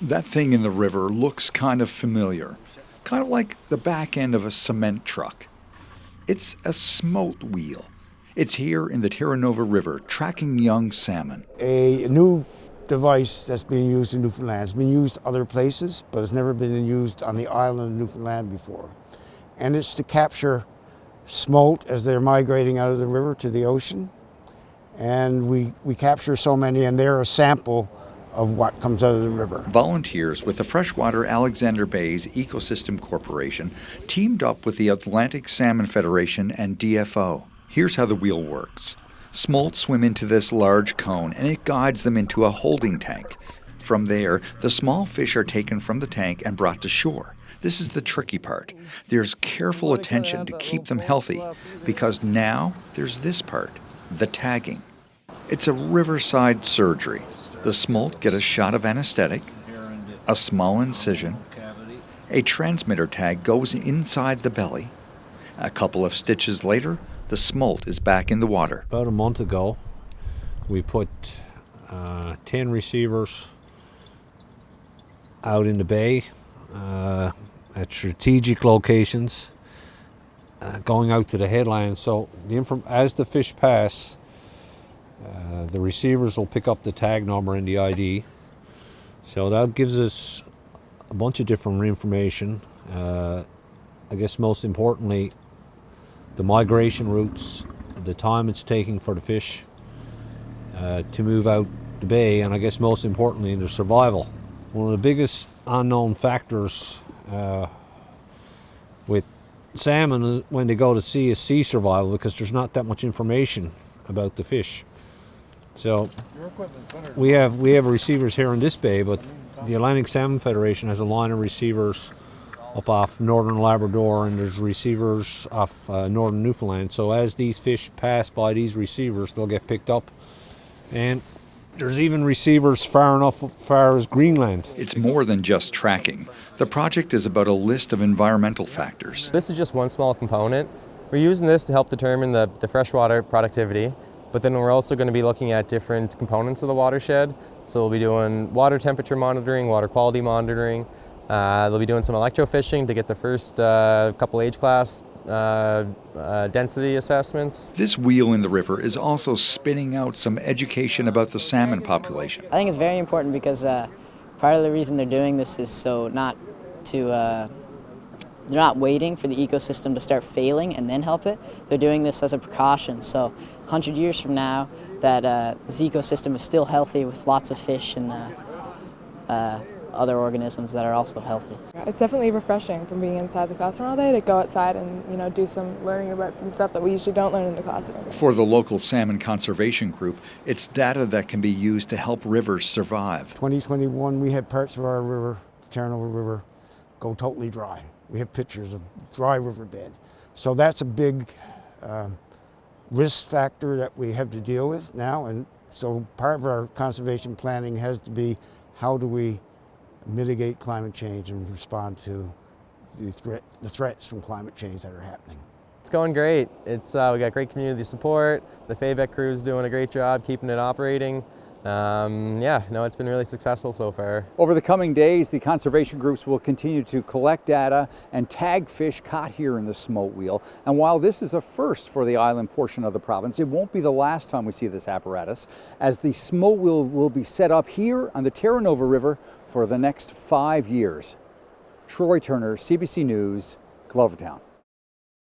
That thing in the river looks kind of familiar, kind of like the back end of a cement truck. It's a smolt wheel. It's here in the Terra Nova River, tracking young salmon. A new device that's being used in Newfoundland. It's been used other places, but it's never been used on the island of Newfoundland before. And it's to capture smolt as they're migrating out of the river to the ocean. And we capture so many, and they're a sample of what comes out of the river. Volunteers with the Freshwater Alexander Bays Ecosystem Corporation teamed up with the Atlantic Salmon Federation and DFO. Here's how the wheel works. Smolt swim into this large cone, and it guides them into a holding tank. From there, the small fish are taken from the tank and brought to shore. This is the tricky part. There's careful attention to keep them healthy, because now there's this part, the tagging. It's a riverside surgery. The smolt get a shot of anesthetic, a small incision, a transmitter tag goes inside the belly. A couple of stitches later, the smolt is back in the water. About a month ago, we put 10 receivers out in the bay at strategic locations, going out to the headlands. So as the fish pass, the receivers will pick up the tag number and the ID. So that gives us a bunch of different information. I guess most importantly, the migration routes, the time it's taking for the fish to move out the bay, and I guess most importantly, their survival. One of the biggest unknown factors with salmon when they go to sea is sea survival, because there's not that much information about the fish. So we have receivers here in this bay, but the Atlantic Salmon Federation has a line of receivers up off northern Labrador, and there's receivers off northern Newfoundland. So as these fish pass by these receivers, they'll get picked up. And there's even receivers far as Greenland. It's more than just tracking. The project is about a list of environmental factors. This is just one small component. We're using this to help determine the freshwater productivity, but then we're also going to be looking at different components of the watershed. So we'll be doing water temperature monitoring, water quality monitoring. They'll be doing some electrofishing to get the first couple age class density assessments. This wheel in the river is also spinning out some education about the salmon population. I think it's very important because part of the reason they're doing this is so they're not waiting for the ecosystem to start failing and then help it. They're doing this as a precaution. So 100 years from now, that this ecosystem is still healthy with lots of fish and other organisms that are also healthy. It's definitely refreshing from being inside the classroom all day to go outside and do some learning about some stuff that we usually don't learn in the classroom. For the local salmon conservation group, it's data that can be used to help rivers survive. 2021, we had parts of our river, the Terra Nova River, go totally dry. We have pictures of dry riverbed. So that's a big risk factor that we have to deal with now. And so part of our conservation planning has to be, how do we mitigate climate change and respond to the threats from climate change that are happening. It's going great. We got great community support. The FAVEC crew is doing a great job keeping it operating. It's been really successful so far. Over the coming days, the conservation groups will continue to collect data and tag fish caught here in the smolt wheel. And while this is a first for the island portion of the province, it won't be the last time we see this apparatus, as the smolt wheel will be set up here on the Terra Nova River for the next 5 years. Troy Turner, CBC News, Glovertown.